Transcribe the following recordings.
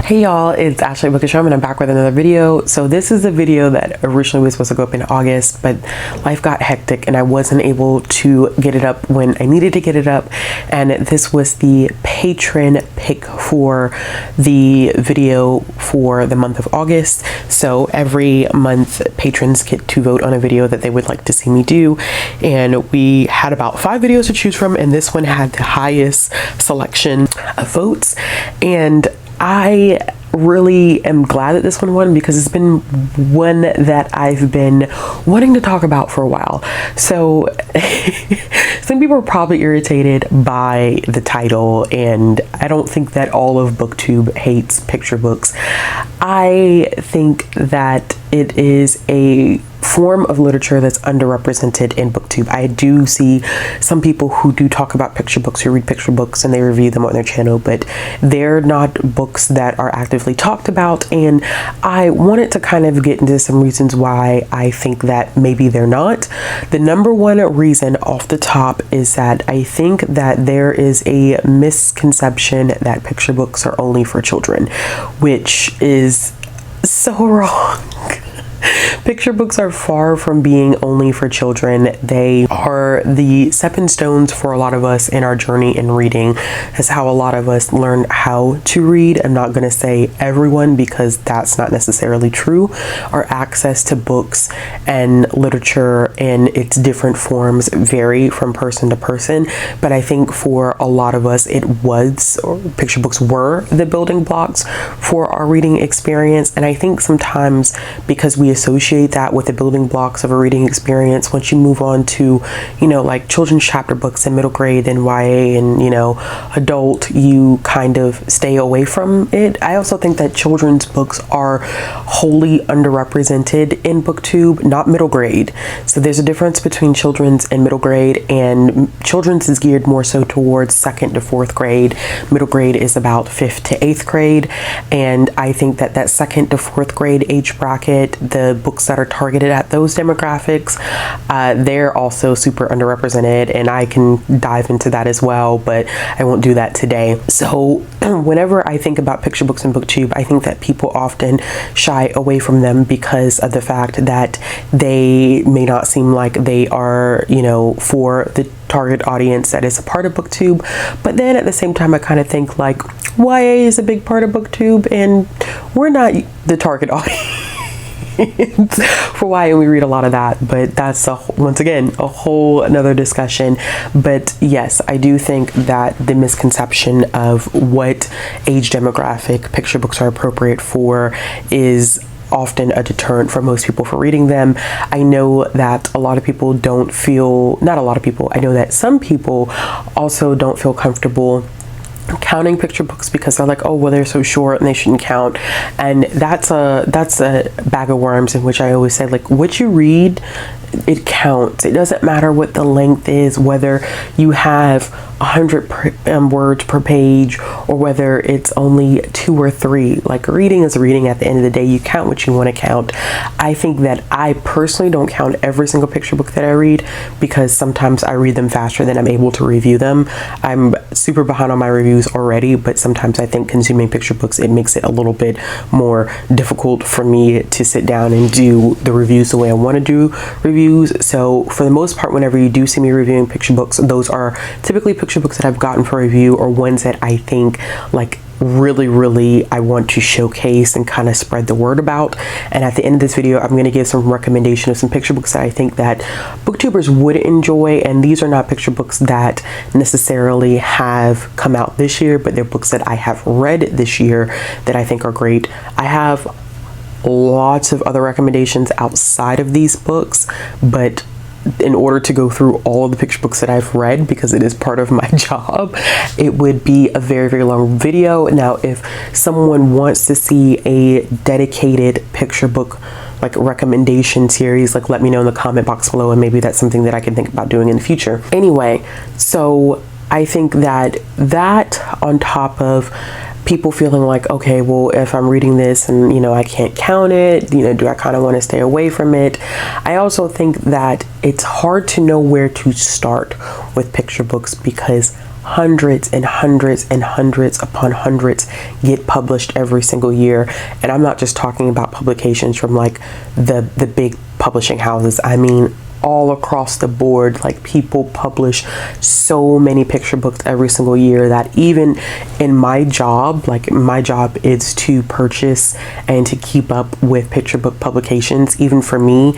Hey y'all, it's Ashley Bookishrealm and I'm back with another video. So this is a video that originally was supposed to go up in August, but life got hectic and I wasn't able to get it up when I needed to get it up. And this was the patron pick for the video for the month of August. So every month patrons get to vote on a video that they would like to see me do. And we had about 5 videos to choose from, and this one had the highest selection of votes. And I really am glad that this one won because it's been one that I've been wanting to talk about for a while. So some people are probably irritated by the title, and I don't think that all of BookTube hates picture books. I think that it is a form of literature that's underrepresented in BookTube. I do see some people who do talk about picture books, who read picture books and they review them on their channel, but they're not books that are actively talked about. And I wanted to kind of get into some reasons why I think that maybe they're not. The number one reason off the top is that I think that there is a misconception that picture books are only for children, which is so wrong. Picture books are far from being only for children. They are the stepping stones for a lot of us in our journey in reading. That's how a lot of us learn how to read. I'm not going to say everyone because that's not necessarily true. Our access to books and literature in its different forms vary from person to person. But I think for a lot of us, picture books were the building blocks for our reading experience. And I think sometimes because we associate that with the building blocks of a reading experience, once you move on to, like children's chapter books in middle grade and YA and, adult, you kind of stay away from it. I also think that children's books are wholly underrepresented in BookTube, not middle grade. So there's a difference between children's and middle grade, and children's is geared more so towards 2nd to 4th grade. Middle grade is about 5th to 8th grade. And I think that 2nd to 4th grade age bracket, the books that are targeted at those demographics, they're also super underrepresented, and I can dive into that as well, but I won't do that today. So whenever I think about picture books in BookTube, I think that people often shy away from them because of the fact that they may not seem like they are, for the target audience that is a part of BookTube. But then at the same time, I kind of think like YA is a big part of BookTube and we're not the target audience for why we read a lot of that, but that's once again a whole another discussion. But yes, I do think that the misconception of what age demographic picture books are appropriate for is often a deterrent for most people for reading them. I know that a lot of people don't feel, not a lot of people, I know that some people also don't feel comfortable counting picture books because they're like, oh well, they're so short and they shouldn't count. And that's a bag of worms, in which I always say, like, what you read, it counts. It doesn't matter what the length is, whether you have 100 words per page or whether it's only 2 or 3. Like, reading is reading at the end of the day. You count what you want to count. I think that I personally don't count every single picture book that I read because sometimes I read them faster than I'm able to review them. I'm super behind on my reviews already, but sometimes I think consuming picture books, it makes it a little bit more difficult for me to sit down and do the reviews the way I want to do reviews. So for the most part, whenever you do see me reviewing picture books, those are typically picture books that I've gotten for review or ones that I think like really I want to showcase and kind of spread the word about. And at the end of this video, I'm going to give some recommendation of some picture books that I think that booktubers would enjoy. And these are not picture books that necessarily have come out this year, but they're books that I have read this year that I think are great. I have lots of other recommendations outside of these books, but in order to go through all of the picture books that I've read, because it is part of my job, it would be a very long video. Now, if someone wants to see a dedicated picture book like recommendation series, like, let me know in the comment box below, and maybe that's something that I can think about doing in the future. Anyway, so I think that on top of people feeling like, okay, well, if I'm reading this and, you know, I can't count it, you know, do I kind of want to stay away from it? I also think that it's hard to know where to start with picture books because hundreds and hundreds and hundreds upon hundreds get published every single year. And I'm not just talking about publications from like the big publishing houses. I mean, all across the board, like people publish so many picture books every single year that even in my job, like my job is to purchase and to keep up with picture book publications. Even for me,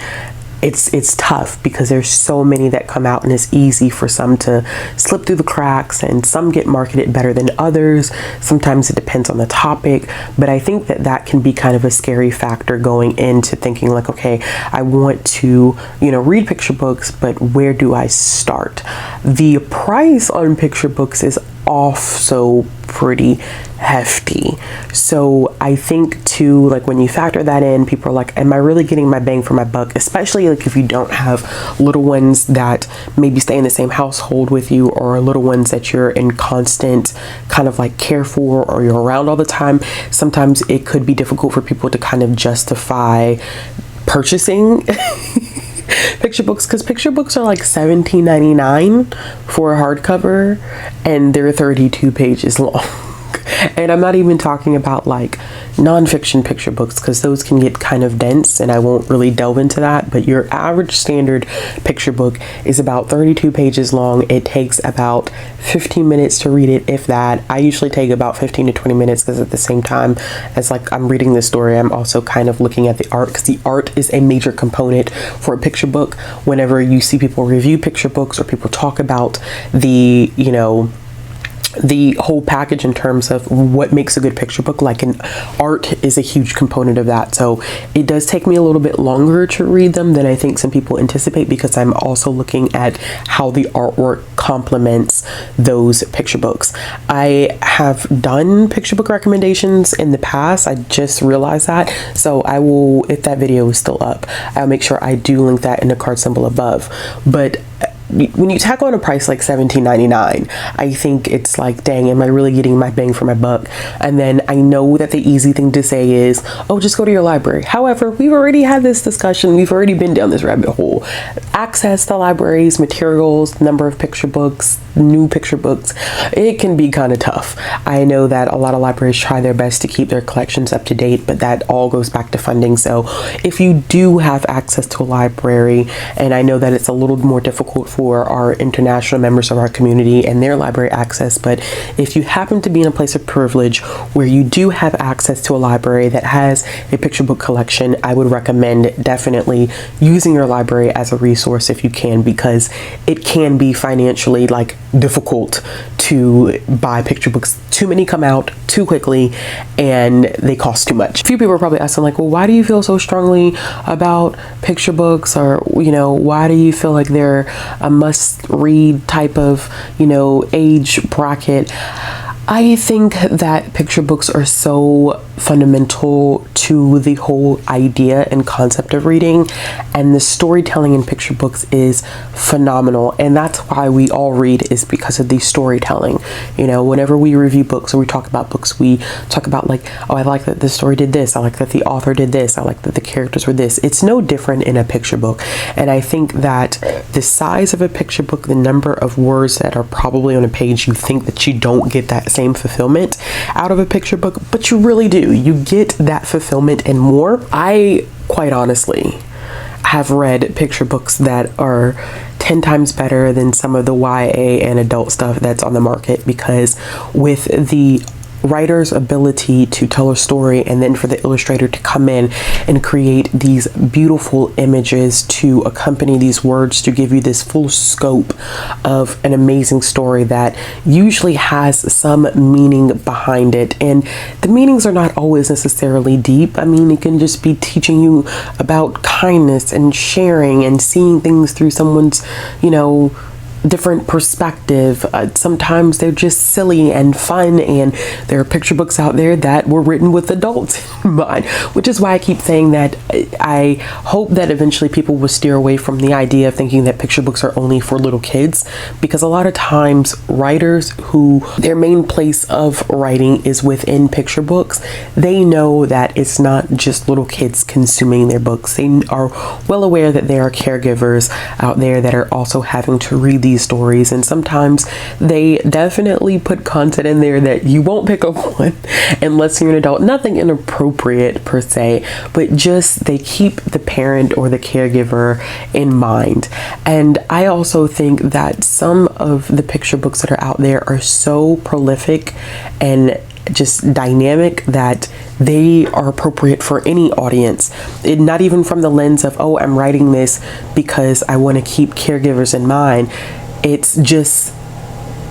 it's tough because there's so many that come out, and it's easy for some to slip through the cracks, and some get marketed better than others. Sometimes it depends on the topic, but I think that that can be kind of a scary factor going into thinking like, okay, I want to, you know, read picture books, but where do I start? The price on picture books is also pretty hefty. So I think too, like when you factor that in, people are like, am I really getting my bang for my buck? Especially like if you don't have little ones that maybe stay in the same household with you, or little ones that you're in constant kind of like care for, or you're around all the time. Sometimes it could be difficult for people to kind of justify purchasing picture books, because picture books are like $17.99 for a hardcover, and they're 32 pages long. And I'm not even talking about like nonfiction picture books, because those can get kind of dense, and I won't really delve into that. But your average standard picture book is about 32 pages long. It takes about 15 minutes to read it, if that. I usually take about 15 to 20 minutes, because at the same time as like I'm reading this story, I'm also kind of looking at the art, because the art is a major component for a picture book. Whenever you see people review picture books, or people talk about the, you know, the whole package in terms of what makes a good picture book, like an art is a huge component of that. So it does take me a little bit longer to read them than I think some people anticipate, because I'm also looking at how the artwork complements those picture books. I have done picture book recommendations in the past. I just realized that. So I will, if that video is still up, I'll make sure I do link that in the card symbol above. But when you tackle on a price like $17.99, I think it's like, dang, am I really getting my bang for my buck? And then I know that the easy thing to say is, oh, just go to your library. However, we've already had this discussion. We've already been down this rabbit hole. Access to libraries, materials, number of picture books, new picture books, it can be kind of tough. I know that a lot of libraries try their best to keep their collections up to date, but that all goes back to funding. So if you do have access to a library, and I know that it's a little more difficult for our international members of our community and their library access, but if you happen to be in a place of privilege where you do have access to a library that has a picture book collection, I would recommend definitely using your library as a resource if you can, because it can be financially like difficult to buy picture books. Too many come out too quickly and they cost too much. A few people are probably asking like, well, why do you feel so strongly about picture books? Or, you know, why do you feel like they're a must read type of, you know, age bracket? I think that picture books are so fundamental to the whole idea and concept of reading, and the storytelling in picture books is phenomenal, and that's why we all read, is because of the storytelling. You know, whenever we review books or we talk about books, we talk about like, oh, I like that this story did this, I like that the author did this, I like that the characters were this. It's no different in a picture book, and I think that the size of a picture book, the number of words that are probably on a page, you think that you don't get that same fulfillment out of a picture book, but you really do. You get that fulfillment and more. I quite honestly have read picture books that are 10 times better than some of the YA and adult stuff that's on the market, because with the writer's ability to tell a story, and then for the illustrator to come in and create these beautiful images to accompany these words to give you this full scope of an amazing story that usually has some meaning behind it. And the meanings are not always necessarily deep. I mean, it can just be teaching you about kindness and sharing and seeing things through someone's, you know, different perspective. Sometimes they're just silly and fun, and there are picture books out there that were written with adults in mind, which is why I keep saying that I hope that eventually people will steer away from the idea of thinking that picture books are only for little kids, because a lot of times writers who their main place of writing is within picture books, they know that it's not just little kids consuming their books. They are well aware that there are caregivers out there that are also having to read these stories, and sometimes they definitely put content in there that you won't pick up on unless you're an adult. Nothing inappropriate per se, but just they keep the parent or the caregiver in mind. And I also think that some of the picture books that are out there are so prolific and just dynamic that they are appropriate for any audience. Not even from the lens of, oh, I'm writing this because I want to keep caregivers in mind. It's just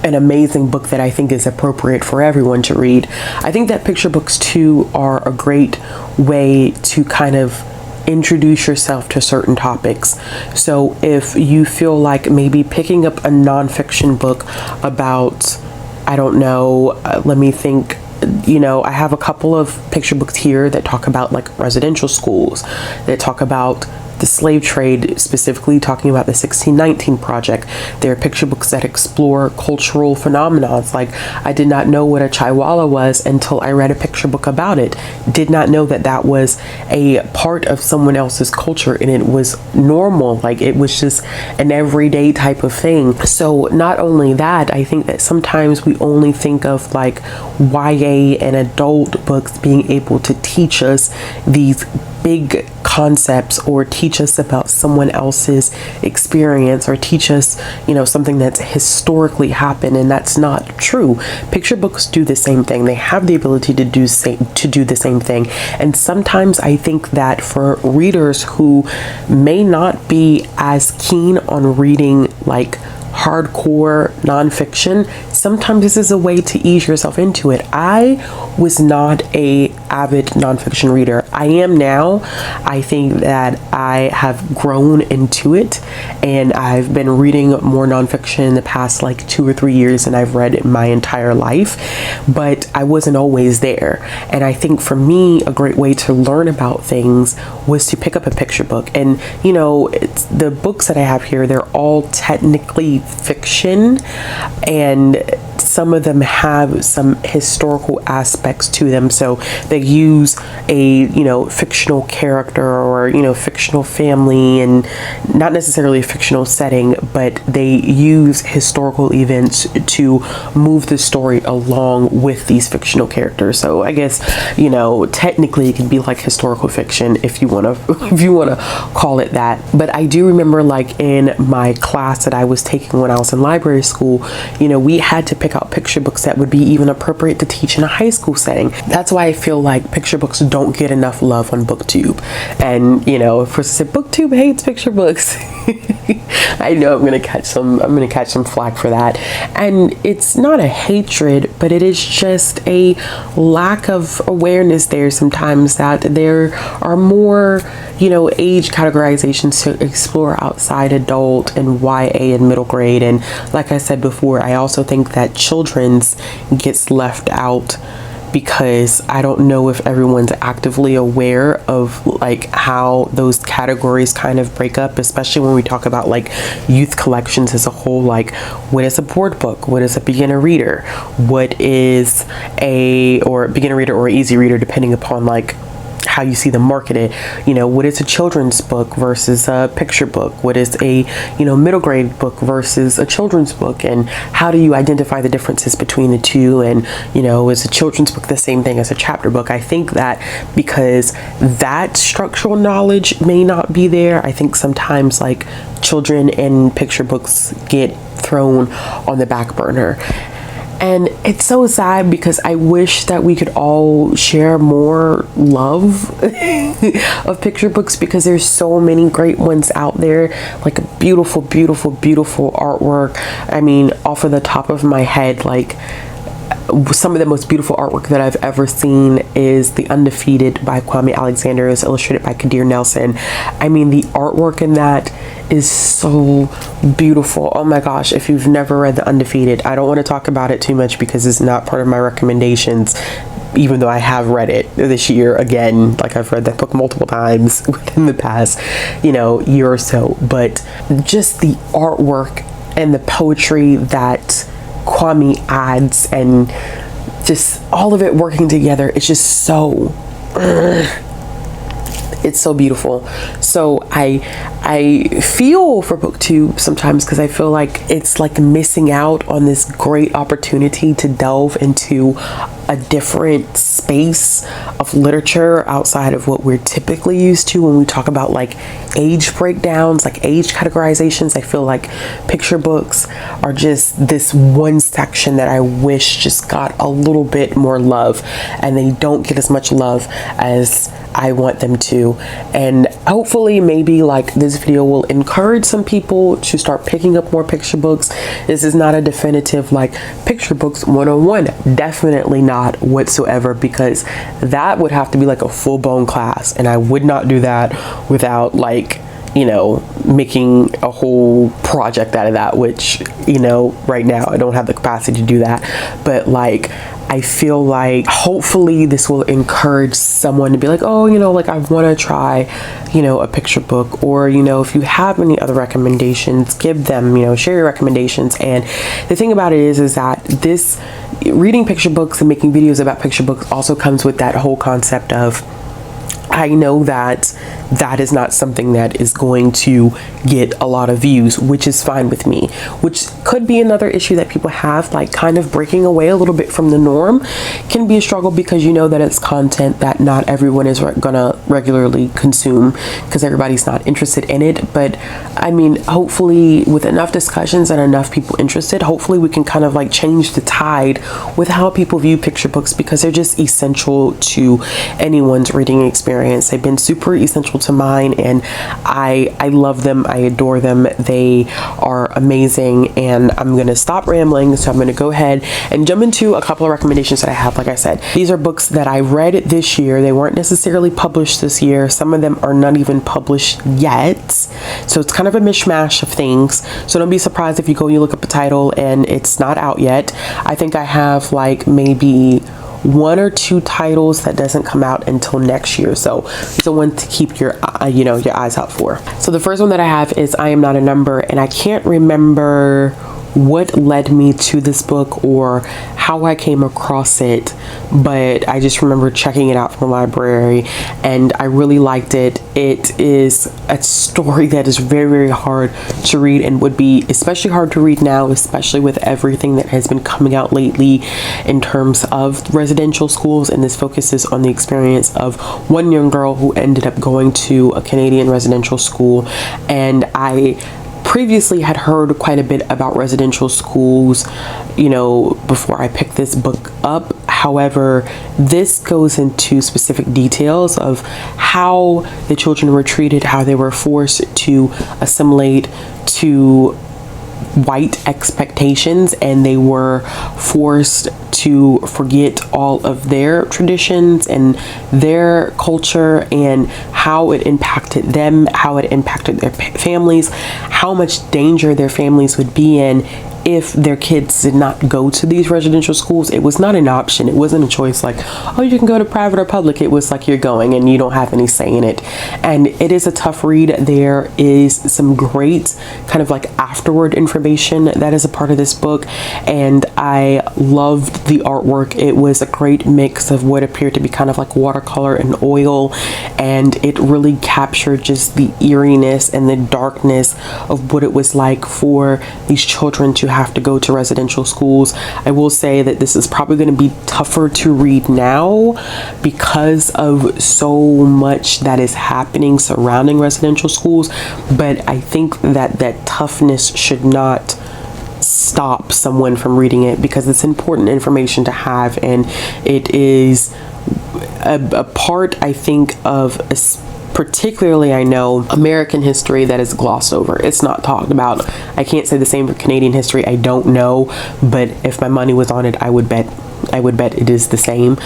an amazing book that I think is appropriate for everyone to read. I think that picture books too are a great way to kind of introduce yourself to certain topics. So if you feel like maybe picking up a nonfiction book about, I don't know, let me think, I have a couple of picture books here that talk about like residential schools, that talk about the slave trade, specifically talking about the 1619 Project. There are picture books that explore cultural phenomena. It's like, I did not know what a Chaiwala was until I read a picture book about it. Did not know that that was a part of someone else's culture, and it was normal. Like, it was just an everyday type of thing. So not only that, I think that sometimes we only think of like YA and adult books being able to teach us these big concepts or teach us about someone else's experience or teach us, something that's historically happened, and that's not true. Picture books do the same thing. They have the ability to do the same thing. And sometimes I think that for readers who may not be as keen on reading like hardcore nonfiction, sometimes this is a way to ease yourself into it. I was not a avid nonfiction reader. I am now. I think that I have grown into it, and I've been reading more nonfiction in the past like 2 or 3 years than I've read in my entire life, but I wasn't always there. And I think for me, a great way to learn about things was to pick up a picture book. And it's the books that I have here, they're all technically fiction, and some of them have some historical aspects to them. So they use a fictional character or fictional family, and not necessarily a fictional setting, but they use historical events to move the story along with these fictional characters. So I guess technically it can be like historical fiction if you want to call it that. But I do remember, like, in my class that I was taking when I was in library school, we had to pick out picture books that would be even appropriate to teach in a high school setting. That's why I feel like picture books don't get enough love on BookTube. And of course, I said BookTube hates picture books. I know I'm gonna catch some flack for that. And it's not a hatred, but it is just a lack of awareness there sometimes that there are more age categorizations to explore outside adult and YA and middle grade. And like I said before, I also think that children's gets left out, because I don't know if everyone's actively aware of like how those categories kind of break up, especially when we talk about like youth collections as a whole. Like, what is a board book? What is a beginner reader? What is a beginner reader or easy reader, depending upon like how you see them marketed. What is a children's book versus a picture book? What is a middle grade book versus a children's book? And how do you identify the differences between the two? And is a children's book the same thing as a chapter book? I think that because that structural knowledge may not be there, I think sometimes like children and picture books get thrown on the back burner. And it's so sad, because I wish that we could all share more love of picture books, because there's so many great ones out there, like beautiful, beautiful, beautiful artwork. I mean, off of the top of my head, like some of the most beautiful artwork that I've ever seen is the Undefeated by Kwame Alexander. It's illustrated by Kadir Nelson. I mean, the artwork in that is so beautiful. Oh my gosh, if you've never read The Undefeated, I don't want to talk about it too much because it's not part of my recommendations, even though I have read it this year again. Like, I've read that book multiple times within the past, year or so. But just the artwork and the poetry that Kwame adds, and just all of it working together, it's just so it's so beautiful. So I feel for booktube sometimes, because I feel like it's like missing out on this great opportunity to delve into a different space of literature outside of what we're typically used to when we talk about like age breakdowns, like age categorizations. I feel like picture books are just this one section that I wish just got a little bit more love, and they don't get as much love as I want them to. And hopefully maybe like this video will encourage some people to start picking up more picture books. This is not a definitive like picture books 101, definitely not whatsoever, because that would have to be like a full-blown class, and I would not do that without like making a whole project out of that, which right now I don't have the capacity to do that. But like, I feel like hopefully this will encourage someone to be like, oh, like I want to try, a picture book. Or, if you have any other recommendations, give them, share your recommendations. And the thing about it is that this reading picture books and making videos about picture books also comes with that whole concept of, I know that that is not something that is going to get a lot of views, which is fine with me, which could be another issue that people have, like kind of breaking away a little bit from the norm can be a struggle, because that it's content that not everyone is gonna regularly consume, because everybody's not interested in it. But I mean, hopefully with enough discussions and enough people interested, hopefully we can kind of like change the tide with how people view picture books, because they're just essential to anyone's reading experience. They've been super essential to mine, and I love them. I adore them. They are amazing. And I'm gonna stop rambling, so I'm gonna go ahead and jump into a couple of recommendations that I have. Like I said, these are books that I read this year. They weren't necessarily published this year. Some of them are not even published yet, so it's kind of a mishmash of things. So don't be surprised if you go and you look up a title and it's not out yet. I think I have like maybe 1 or 2 titles that doesn't come out until next year, so it's the one to keep your your eyes out for. So the first one that I have is I Am Not a Number, and I can't remember what led me to this book or how I came across it, but I just remember checking it out from the library and I really liked it. It is a story that is very, very hard to read, and would be especially hard to read now, especially with everything that has been coming out lately in terms of residential schools. And this focuses on the experience of one young girl who ended up going to a Canadian residential school. And I previously had heard quite a bit about residential schools, before I picked this book up. However, this goes into specific details of how the children were treated, how they were forced to assimilate to white expectations, and they were forced to forget all of their traditions and their culture, and how it impacted them, how it impacted their families, how much danger their families would be in if their kids did not go to these residential schools. It was not an option. It wasn't a choice like, oh, you can go to private or public. It was like, you're going and you don't have any say in it. And it is a tough read. There is some great kind of like afterward information that is a part of this book, and I loved the artwork. It was a great mix of what appeared to be kind of like watercolor and oil, and it really captured just the eeriness and the darkness of what it was like for these children to have to go to residential schools. I will say that this is probably going to be tougher to read now because of so much that is happening surrounding residential schools, but I think that that toughness should not stop someone from reading it, because it's important information to have, and it is a part, I think, of particularly, I know, American history that is glossed over. It's not talked about. I can't say the same for Canadian history. I don't know, but if my money was on it, I would bet I would bet it is the same.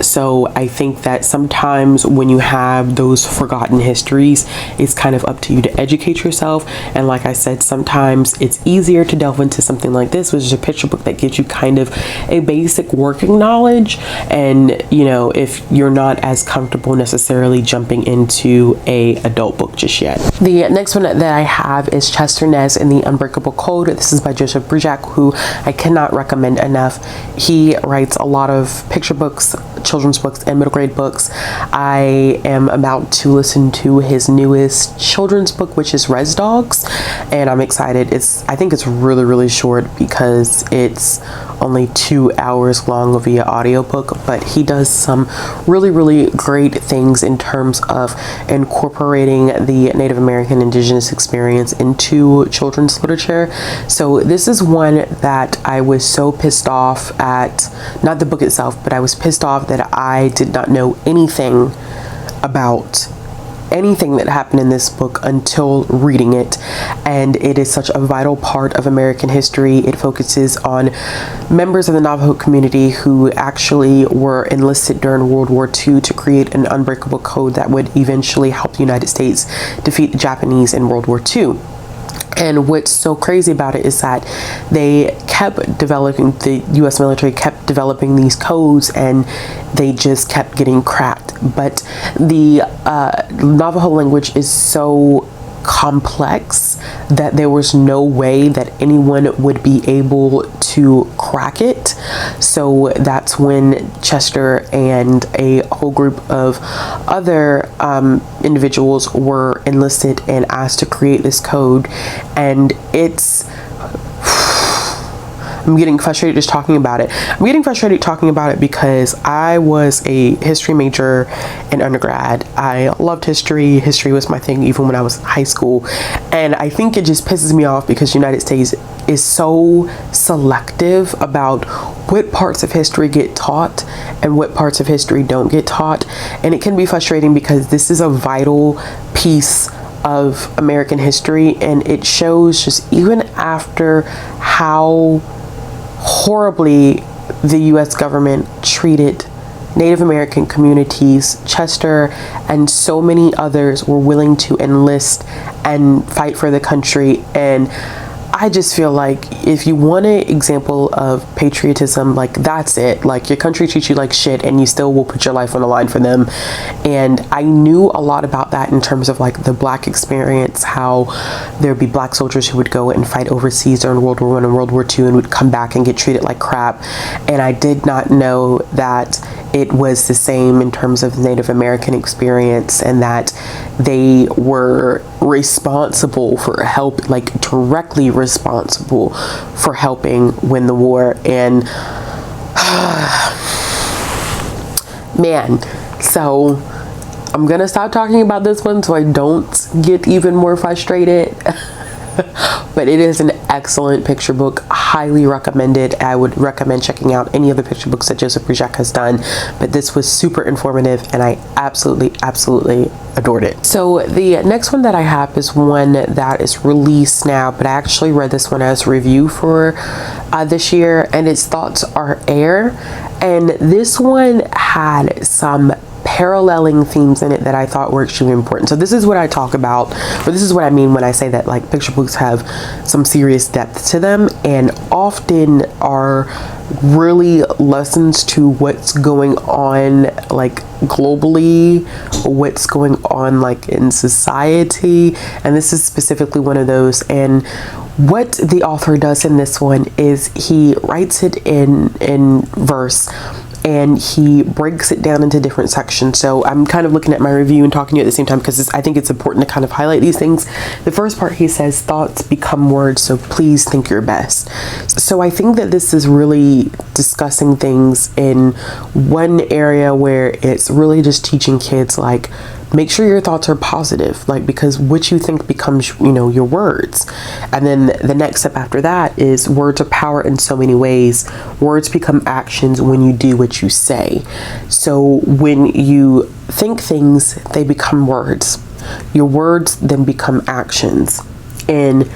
So I think that sometimes when you have those forgotten histories, it's kind of up to you to educate yourself. And like I said, sometimes it's easier to delve into something like this, which is a picture book that gives you kind of a basic working knowledge. And you know, if you're not as comfortable necessarily jumping into a adult book just yet. The next one that I have is Chester Nez and the Unbreakable Code. This is by Joseph Brujak, who I cannot recommend enough. He writes a lot of picture books, children's books, and middle grade books. I am about to listen to his newest children's book, which is Res Dogs, and I'm excited. I think it's really short because it's only 2 hours long via audiobook, but he does some really great things in terms of incorporating the Native American indigenous experience into children's literature. So this is one that I was so pissed off at, not the book itself, but I was pissed off that I did not know anything about anything that happened in this book until reading it. And it is such a vital part of American history. It focuses on members of the Navajo community who actually were enlisted during World War II to create an unbreakable code that would eventually help the United States defeat the Japanese in World War II. And what's so crazy about it is that they kept developing, the US military kept developing these codes, and they just kept getting cracked. But the Navajo language is so complex that there was no way that anyone would be able to crack it. So that's when Chester and a whole group of other individuals were enlisted and asked to create this code. And it's I'm getting frustrated just talking about it. I'm getting frustrated talking about it because I was a history major in undergrad. I loved history. History was my thing even when I was in high school. And I think it just pisses me off because the United States is so selective about what parts of history get taught and what parts of history don't get taught. And it can be frustrating because this is a vital piece of American history, and it shows just even after how horribly the US government treated Native American communities, Chester and so many others were willing to enlist and fight for the country. And I just feel like if you want an example of patriotism, like that's it. Like your country treats you like shit and you still will put your life on the line for them. And I knew a lot about that in terms of like the Black experience, how there'd be Black soldiers who would go and fight overseas during World War I and World War II and would come back and get treated like crap. And I did not know that it was the same in terms of Native American experience, and that they were responsible for help, like directly responsible for helping win the war. And man, so I'm gonna stop talking about this one so I don't get even more frustrated. But it is an excellent picture book, highly recommended. I would recommend checking out any of the picture books that Joseph Brujak has done, but this was super informative and I absolutely adored it. So the next one that I have is one that is released now, but I actually read this one as a review for this year, and its Thoughts Are Air. And this one had some paralleling themes in it that I thought were extremely important. So this is what I talk about, or this is what I mean when I say that like picture books have some serious depth to them and often are really lessons to what's going on like globally, what's going on like in society. And this is specifically one of those. And what the author does in this one is he writes it in verse, and he breaks it down into different sections. So I'm kind of looking at my review and talking to you at the same time because I think it's important to kind of highlight these things. The first part, he says, thoughts become words, so please think your best. So I think that this is really discussing things in one area where it's really just teaching kids, like, make sure your thoughts are positive, like, because what you think becomes, you know, your words. And then the next step after that is words are power in so many ways. Words become actions when you do what you say. So when you think things, they become words. Your words then become actions. And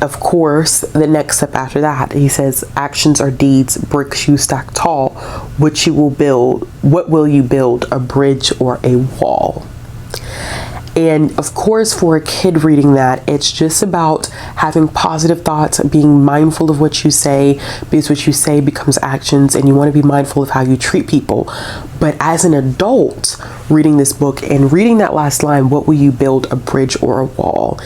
of course, the next step after that, he says, actions are deeds, bricks you stack tall. What will you build, a bridge or a wall? And of course, for a kid reading that, it's just about having positive thoughts, being mindful of what you say, because what you say becomes actions, and you want to be mindful of how you treat people. But as an adult reading this book and reading that last line, what will you build, a bridge or a wall?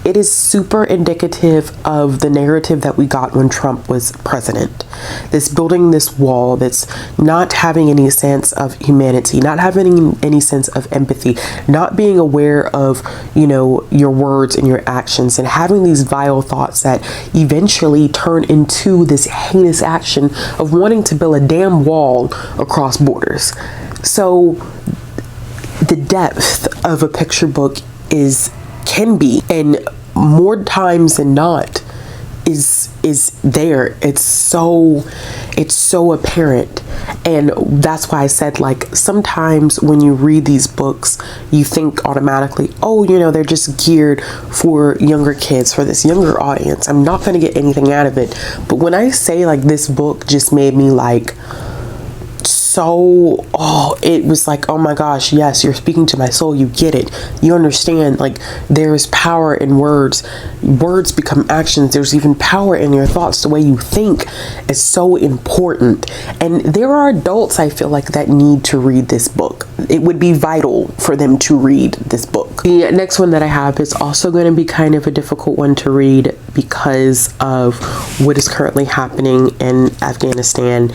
It is super indicative of the narrative that we got when Trump was president. This building this wall, that's not having any sense of humanity, not having any sense of empathy, not being aware of, your words and your actions, and having these vile thoughts that eventually turn into this heinous action of wanting to build a damn wall across borders. So the depth of a picture book can be, and more times than not, is there. It's so apparent. And that's why I said, like, sometimes when you read these books, you think automatically, oh, they're just geared for younger kids, for this younger audience. I'm not going to get anything out of it. But when I say, like, this book just made me like it was like, oh my gosh, yes, you're speaking to my soul. You get it. You understand, like, there is power in words. Words become actions. There's even power in your thoughts. The way you think is so important. And there are adults, I feel like, that need to read this book. It would be vital for them to read this book. The next one that I have is also going to be kind of a difficult one to read because of what is currently happening in Afghanistan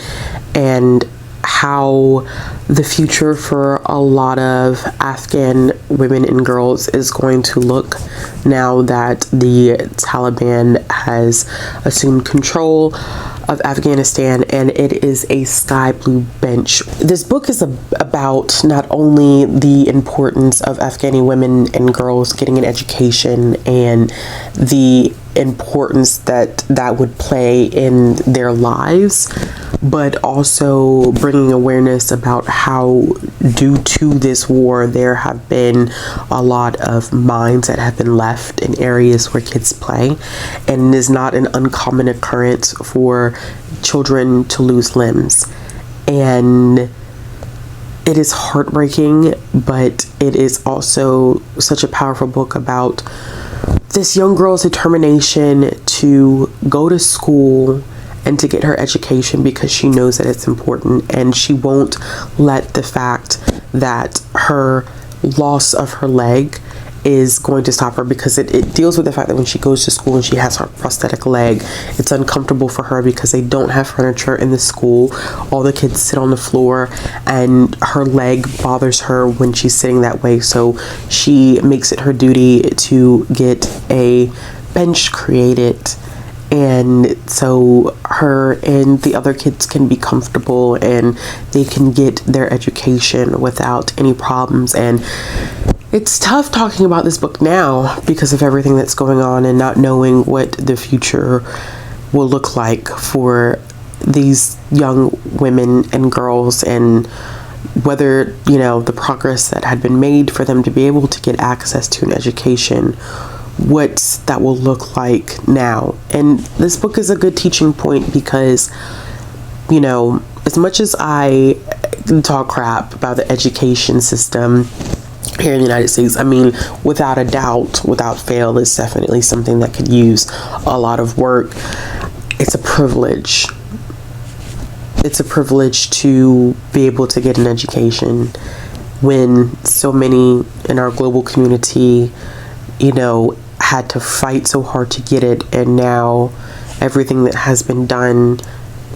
and how the future for a lot of Afghan women and girls is going to look now that the Taliban has assumed control of Afghanistan, and it is a sky blue bench. This book is about not only the importance of Afghani women and girls getting an education and the importance that would play in their lives, but also bringing awareness about how, due to this war, there have been a lot of mines that have been left in areas where kids play, and it is not an uncommon occurrence for children to lose limbs. And it is heartbreaking, but it is also such a powerful book about this young girl's determination to go to school and to get her education because she knows that it's important, and she won't let the fact that her loss of her leg is going to stop her, because it deals with the fact that when she goes to school and she has her prosthetic leg, it's uncomfortable for her because they don't have furniture in the school. All the kids sit on the floor, and her leg bothers her when she's sitting that way, so she makes it her duty to get a bench created, and so her and the other kids can be comfortable and they can get their education without any problems. And it's tough talking about this book now because of everything that's going on and not knowing what the future will look like for these young women and girls, and whether, the progress that had been made for them to be able to get access to an education, what that will look like now. And this book is a good teaching point because, as much as I talk crap about the education system here in the United States, I mean, without a doubt, without fail, it's definitely something that could use a lot of work. It's a privilege. It's a privilege to be able to get an education when so many in our global community, had to fight so hard to get it, and now everything that has been done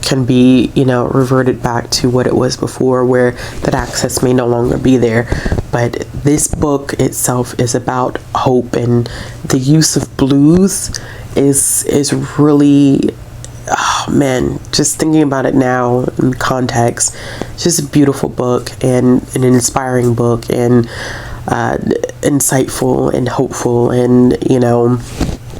can be, reverted back to what it was before, where that access may no longer be there. But this book itself is about hope, and the use of blues is really, oh man, just thinking about it now in context, it's just a beautiful book and an inspiring book, and insightful and hopeful, and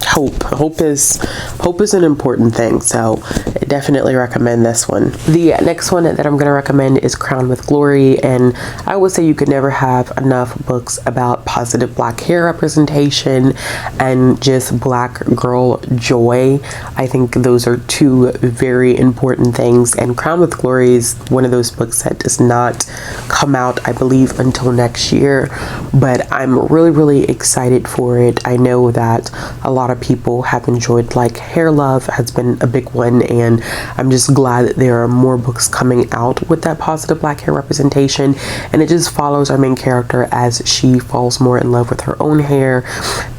Hope is an important thing, so I definitely recommend this one. The next one that I'm going to recommend is Crowned with Glory, and I would say you could never have enough books about positive Black hair representation and just Black girl joy. I think those are two very important things, and Crowned with Glory is one of those books that does not come out, I believe, until next year, but I'm really excited for it. I know that a lot of people have enjoyed, like, Hair Love has been a big one, and I'm just glad that there are more books coming out with that positive Black hair representation, and it just follows our main character as she falls more in love with her own hair,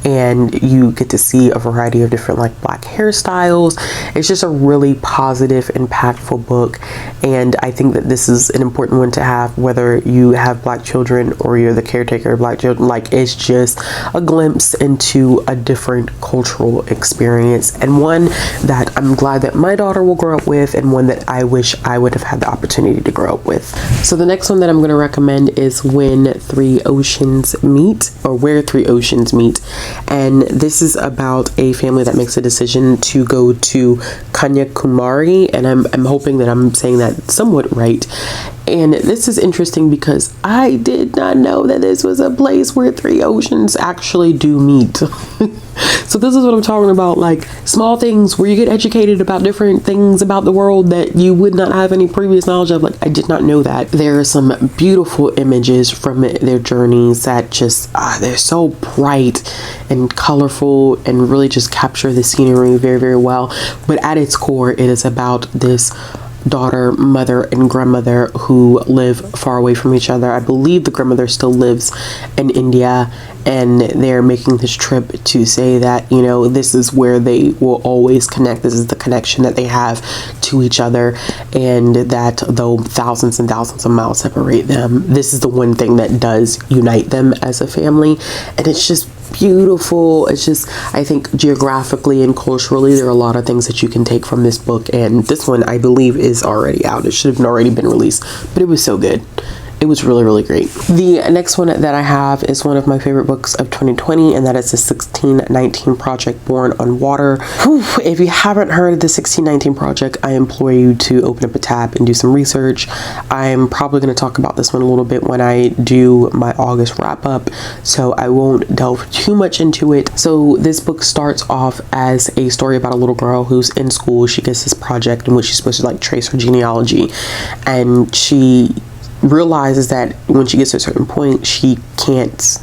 and you get to see a variety of different, like, Black hairstyles. It's just a really positive, impactful book, and I think that this is an important one to have, whether you have Black children or you're the caretaker of Black children. Like, it's just a glimpse into a different cultural experience, and one that I'm glad that my daughter will grow up with, and one that I wish I would have had the opportunity to grow up with. So the next one that I'm going to recommend is When Three Oceans Meet, or Where Three Oceans Meet, and this is about a family that makes a decision to go to Kanyakumari, and I'm hoping that I'm saying that somewhat right. And this is interesting because I did not know that this was a place where three oceans actually do meet. So this is what I'm talking about, like small things where you get educated about different things about the world that you would not have any previous knowledge of. Like, I did not know that. There are some beautiful images from their journeys that just, they're so bright and colorful and really just capture the scenery very well. But at its core, it is about this daughter, mother, and grandmother who live far away from each other. I believe the grandmother still lives in India, and they're making this trip to say that, you know, this is where they will always connect. This is the connection that they have to each other, and that though thousands and thousands of miles separate them, this is the one thing that does unite them as a family. And it's just beautiful. It's just, I think geographically and culturally, there are a lot of things that you can take from this book, and this one I believe is already out. It should have already been released, but it was so good. It was really great. The next one that I have is one of my favorite books of 2020, and that is the 1619 Project, Born on Water. Whew, if you haven't heard of the 1619 Project, I implore you to open up a tab and do some research. I'm probably going to talk about this one a little bit when I do my August wrap up, so I won't delve too much into it. So this book starts off as a story about a little girl who's in school. She gets this project in which she's supposed to, like, trace her genealogy, and she realizes that when she gets to a certain point, she can't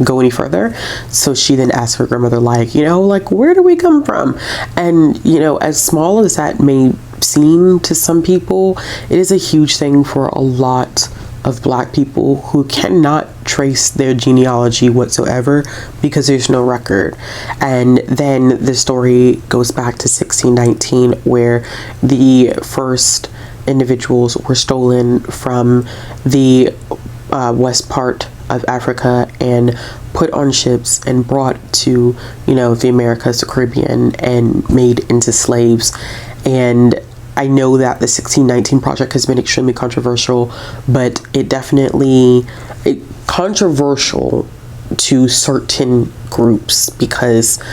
go any further. So she then asks her grandmother, like, you know, like, where do we come from? And, you know, as small as that may seem to some people, it is a huge thing for a lot of Black people who cannot trace their genealogy whatsoever because there's no record. And then the story goes back to 1619, where the first individuals were stolen from the west part of Africa and put on ships and brought to, you know, the Americas, the Caribbean, and made into slaves. And I know that the 1619 Project has been extremely controversial, but it definitely controversial to certain groups because,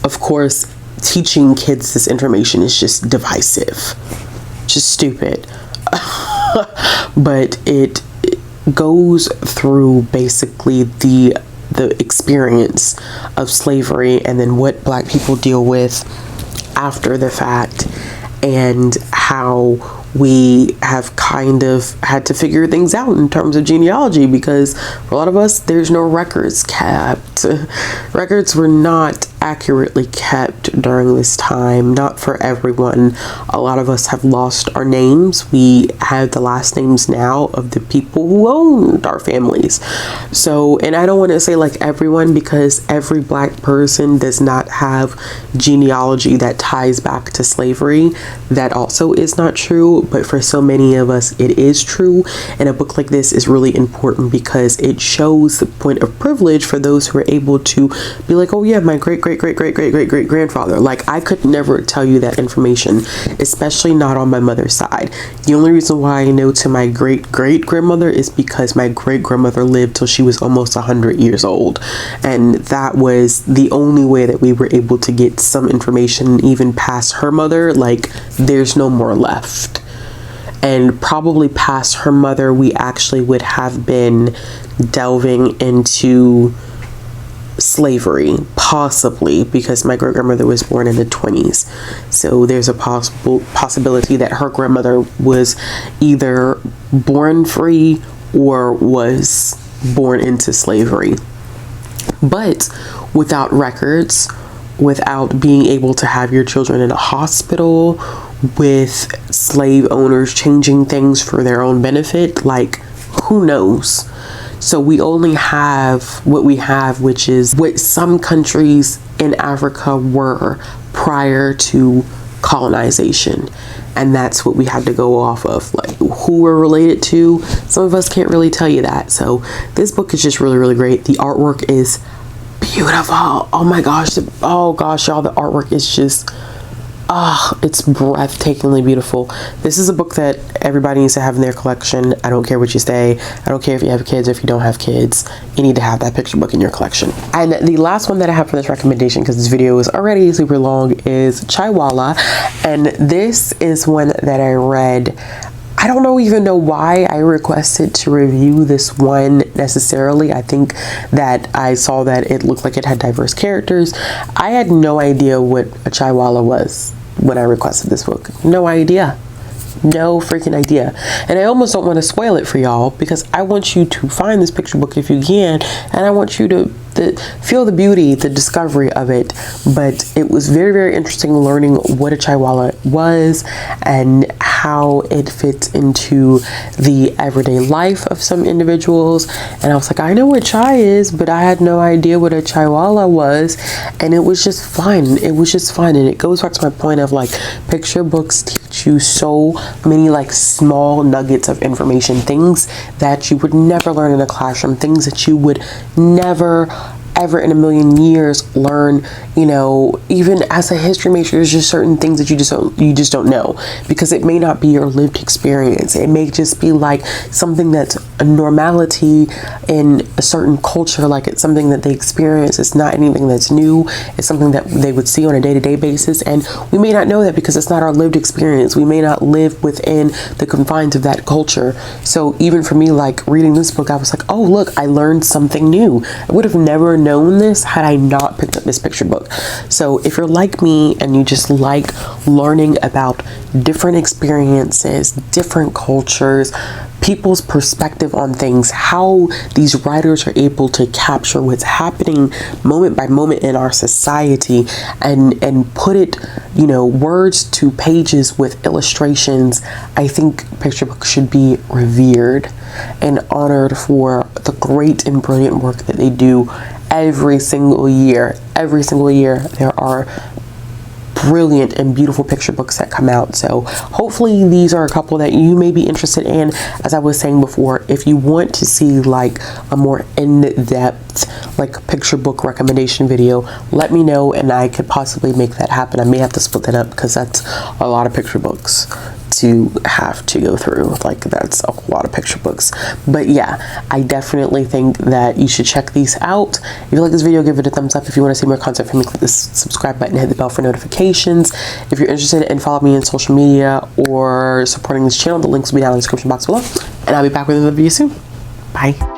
of course, teaching kids this information is just divisive. Just stupid. But it goes through basically the experience of slavery and then what Black people deal with after the fact, and how we have kind of had to figure things out in terms of genealogy, because for a lot of us, there's no records kept. Records were not accurately kept during this time, not for everyone. A lot of us have lost our names. We have the last names now of the people who owned our families. So, and I don't want to say like everyone, because every Black person does not have genealogy that ties back to slavery. That also is not true, but for so many of us it is true. And a book like this is really important because it shows the point of privilege for those who are able to be like, oh yeah, my great great-great-great-great-great-great-grandfather. Like, I could never tell you that information, especially not on my mother's side. The only reason why I know to my great-great-grandmother is because my great-grandmother lived till she was almost 100 years old. And that was the only way that we were able to get some information, even past her mother. Like, there's no more left. And probably past her mother, we actually would have been delving into slavery, possibly, because my great-grandmother was born in the 20s. So there's a possibility that her grandmother was either born free or was born into slavery. But without records, without being able to have your children in a hospital, with slave owners changing things for their own benefit, like, who knows? So we only have what we have, which is what some countries in Africa were prior to colonization. And that's what we had to go off of, like who we're related to. Some of us can't really tell you that. So this book is just really, really great. The artwork is beautiful. Oh my gosh. Oh gosh, y'all, the artwork is just, it's breathtakingly beautiful. This is a book that everybody needs to have in their collection. I don't care what you say. I don't care if you have kids or if you don't have kids. You need to have that picture book in your collection. And the last one that I have for this recommendation, because this video is already super long, is Chaiwala. And this is one that I read. I don't even know why I requested to review this one necessarily. I think that I saw that it looked like it had diverse characters. I had no idea what a Chaiwala was when I requested this book. No idea. No freaking idea. And I almost don't want to spoil it for y'all, because I want you to find this picture book if you can, and I want you to feel the beauty, the discovery of it. But it was very, very interesting learning what a Chaiwala was and how it fits into the everyday life of some individuals. And I was like, I know what chai is, but I had no idea what a Chaiwala was. And it was just fun. It was just fun. And it goes back to my point of, like, picture books teach you so many, like, small nuggets of information, things that you would never learn in a classroom, things that you would never ever in a million years learn, you know. Even as a history major, there's just certain things that you just don't know, because it may not be your lived experience. It may just be like something that's a normality in a certain culture, like it's something that they experience. It's not anything that's new. It's something that they would see on a day-to-day basis, and we may not know that because it's not our lived experience. We may not live within the confines of that culture. So even for me, like, reading this book, I was like, oh look, I learned something new. I would have never known this had I not picked up this picture book. So if you're like me and you just like learning about different experiences, different cultures, people's perspective on things, how these writers are able to capture what's happening moment by moment in our society and put it, you know, words to pages with illustrations, I think picture books should be revered and honored for the great and brilliant work that they do every single year. Every single year there are brilliant and beautiful picture books that come out. So hopefully these are a couple that you may be interested in. As I was saying before, if you want to see like a more in-depth like picture book recommendation video, let me know and I could possibly make that happen. I may have to split that up because that's a lot of picture books to have to go through. Like, that's a lot of picture books. But yeah, I definitely think that you should check these out. If you like this video, give it a thumbs up. If you want to see more content from me, click this subscribe button, hit the bell for notifications. If you're interested in following me on social media or supporting this channel, the links will be down in the description box below, and I'll be back with another video soon. Bye.